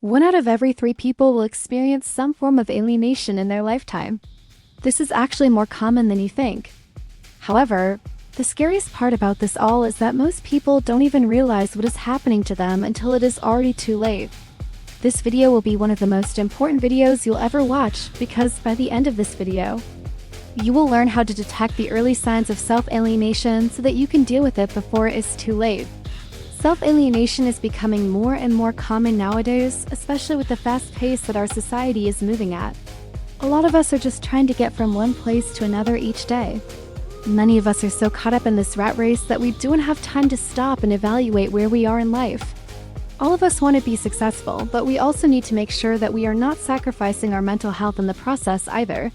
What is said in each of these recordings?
1 out of every 3 people will experience some form of alienation in their lifetime. This is actually more common than you think. However, the scariest part about this all is that most people don't even realize what is happening to them until it is already too late. This video will be one of the most important videos you'll ever watch because by the end of this video, you will learn how to detect the early signs of self-alienation so that you can deal with it before it is too late. Self-alienation is becoming more and more common nowadays, especially with the fast pace that our society is moving at. A lot of us are just trying to get from one place to another each day. Many of us are so caught up in this rat race that we don't have time to stop and evaluate where we are in life. All of us want to be successful, but we also need to make sure that we are not sacrificing our mental health in the process either.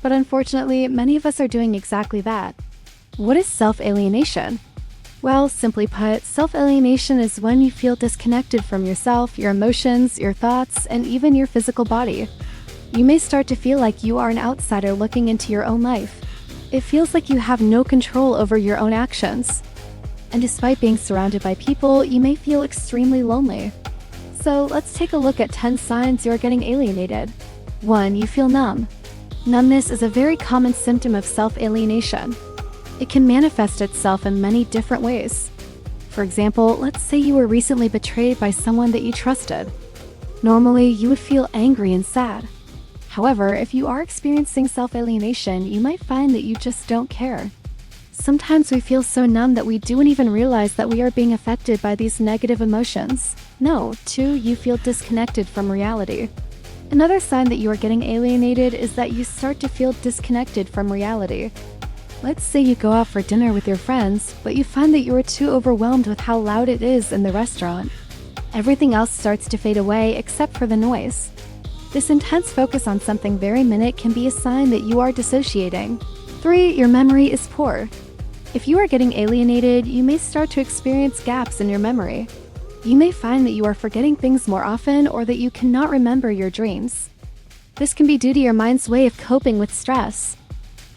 But unfortunately, many of us are doing exactly that. What is self-alienation? Well, simply put, self-alienation is when you feel disconnected from yourself, your emotions, your thoughts, and even your physical body. You may start to feel like you are an outsider looking into your own life. It feels like you have no control over your own actions. And despite being surrounded by people, you may feel extremely lonely. So let's take a look at 10 signs you're getting alienated. 1. You feel numb. Numbness is a very common symptom of self-alienation. It can manifest itself in many different ways. For example, let's say you were recently betrayed by someone that you trusted. Normally, you would feel angry and sad. However, if you are experiencing self-alienation, you might find that you just don't care. Sometimes we feel so numb that we don't even realize that we are being affected by these negative emotions. 2. You feel disconnected from reality. Another sign that you are getting alienated is that you start to feel disconnected from reality. Let's say you go out for dinner with your friends, but you find that you are too overwhelmed with how loud it is in the restaurant. Everything else starts to fade away except for the noise. This intense focus on something very minute can be a sign that you are dissociating. 3. Your memory is poor. If you are getting alienated, you may start to experience gaps in your memory. You may find that you are forgetting things more often or that you cannot remember your dreams. This can be due to your mind's way of coping with stress.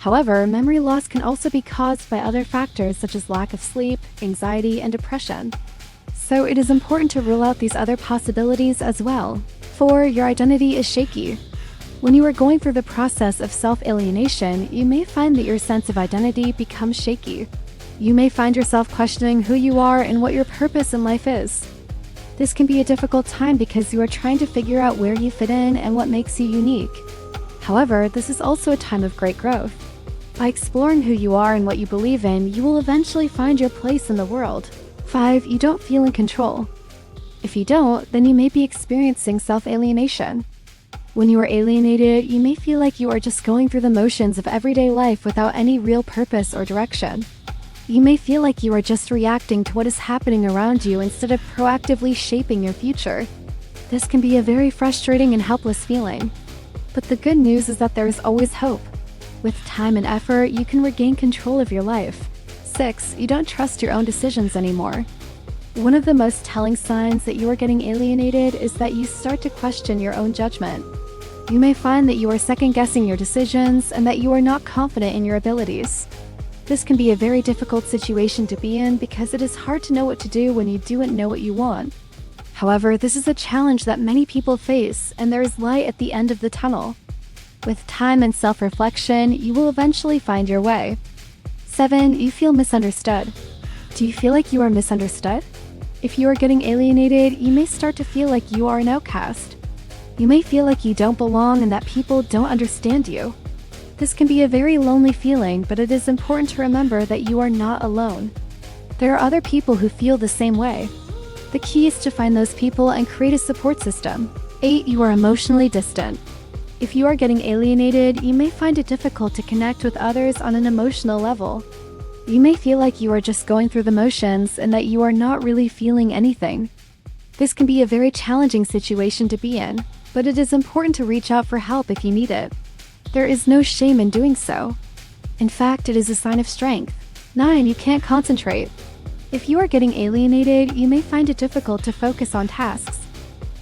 However, memory loss can also be caused by other factors such as lack of sleep, anxiety, and depression. So it is important to rule out these other possibilities as well. 4. Your identity is shaky. When you are going through the process of self-alienation, you may find that your sense of identity becomes shaky. You may find yourself questioning who you are and what your purpose in life is. This can be a difficult time because you are trying to figure out where you fit in and what makes you unique. However, this is also a time of great growth. By exploring who you are and what you believe in, you will eventually find your place in the world. 5. You don't feel in control. If you don't, then you may be experiencing self-alienation. When you are alienated, you may feel like you are just going through the motions of everyday life without any real purpose or direction. You may feel like you are just reacting to what is happening around you instead of proactively shaping your future. This can be a very frustrating and helpless feeling. But the good news is that there is always hope. With time and effort, you can regain control of your life. 6. You don't trust your own decisions anymore. One of the most telling signs that you are getting alienated is that you start to question your own judgment. You may find that you are second-guessing your decisions and that you are not confident in your abilities. This can be a very difficult situation to be in because it is hard to know what to do when you don't know what you want. However, this is a challenge that many people face, and there is light at the end of the tunnel. With time and self-reflection, you will eventually find your way. 7. You feel misunderstood. Do you feel like you are misunderstood? If you are getting alienated, you may start to feel like you are an outcast. You may feel like you don't belong and that people don't understand you. This can be a very lonely feeling, but it is important to remember that you are not alone. There are other people who feel the same way. The key is to find those people and create a support system. 8. You are emotionally distant. If you are getting alienated, you may find it difficult to connect with others on an emotional level. You may feel like you are just going through the motions and that you are not really feeling anything. This can be a very challenging situation to be in, but it is important to reach out for help if you need it. There is no shame in doing so. In fact, it is a sign of strength. 9. You can't concentrate. If you are getting alienated, you may find it difficult to focus on tasks.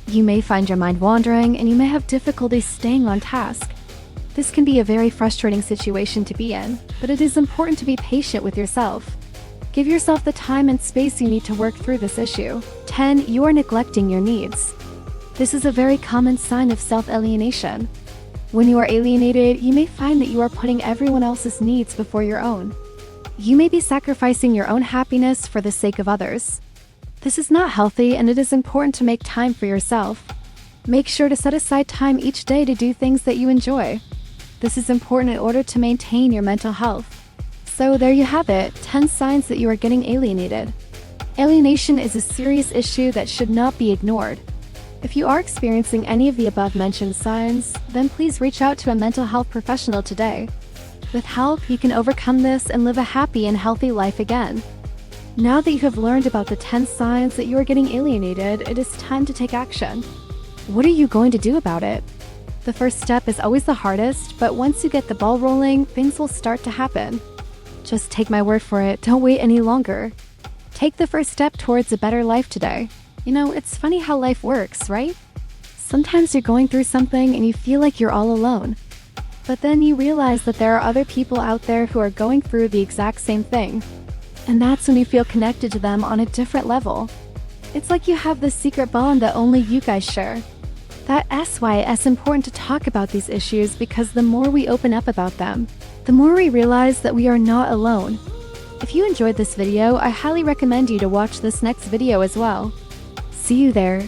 You may find your mind wandering and you may have difficulty staying on task. This can be a very frustrating situation to be in, but it is important to be patient with yourself. Give yourself the time and space you need to work through this issue. 10. You are neglecting your needs. This is a very common sign of self-alienation. When you are alienated, you may find that you are putting everyone else's needs before your own. You may be sacrificing your own happiness for the sake of others. This is not healthy, and it is important to make time for yourself. Make sure to set aside time each day to do things that you enjoy. This is important in order to maintain your mental health. So there you have it, 10 signs that you are getting alienated. Alienation is a serious issue that should not be ignored. If you are experiencing any of the above-mentioned signs, then please reach out to a mental health professional today. With help, you can overcome this and live a happy and healthy life again. Now that you have learned about the 10 signs that you are getting alienated, it is time to take action. What are you going to do about it? The first step is always the hardest, but once you get the ball rolling, things will start to happen. Just take my word for it, don't wait any longer. Take the first step towards a better life today. You know, it's funny how life works, right? Sometimes you're going through something and you feel like you're all alone. But then you realize that there are other people out there who are going through the exact same thing. And that's when you feel connected to them on a different level. It's like you have this secret bond that only you guys share. That's why it's important to talk about these issues, because the more we open up about them, the more we realize that we are not alone. If you enjoyed this video, I highly recommend you to watch this next video as well. See you there.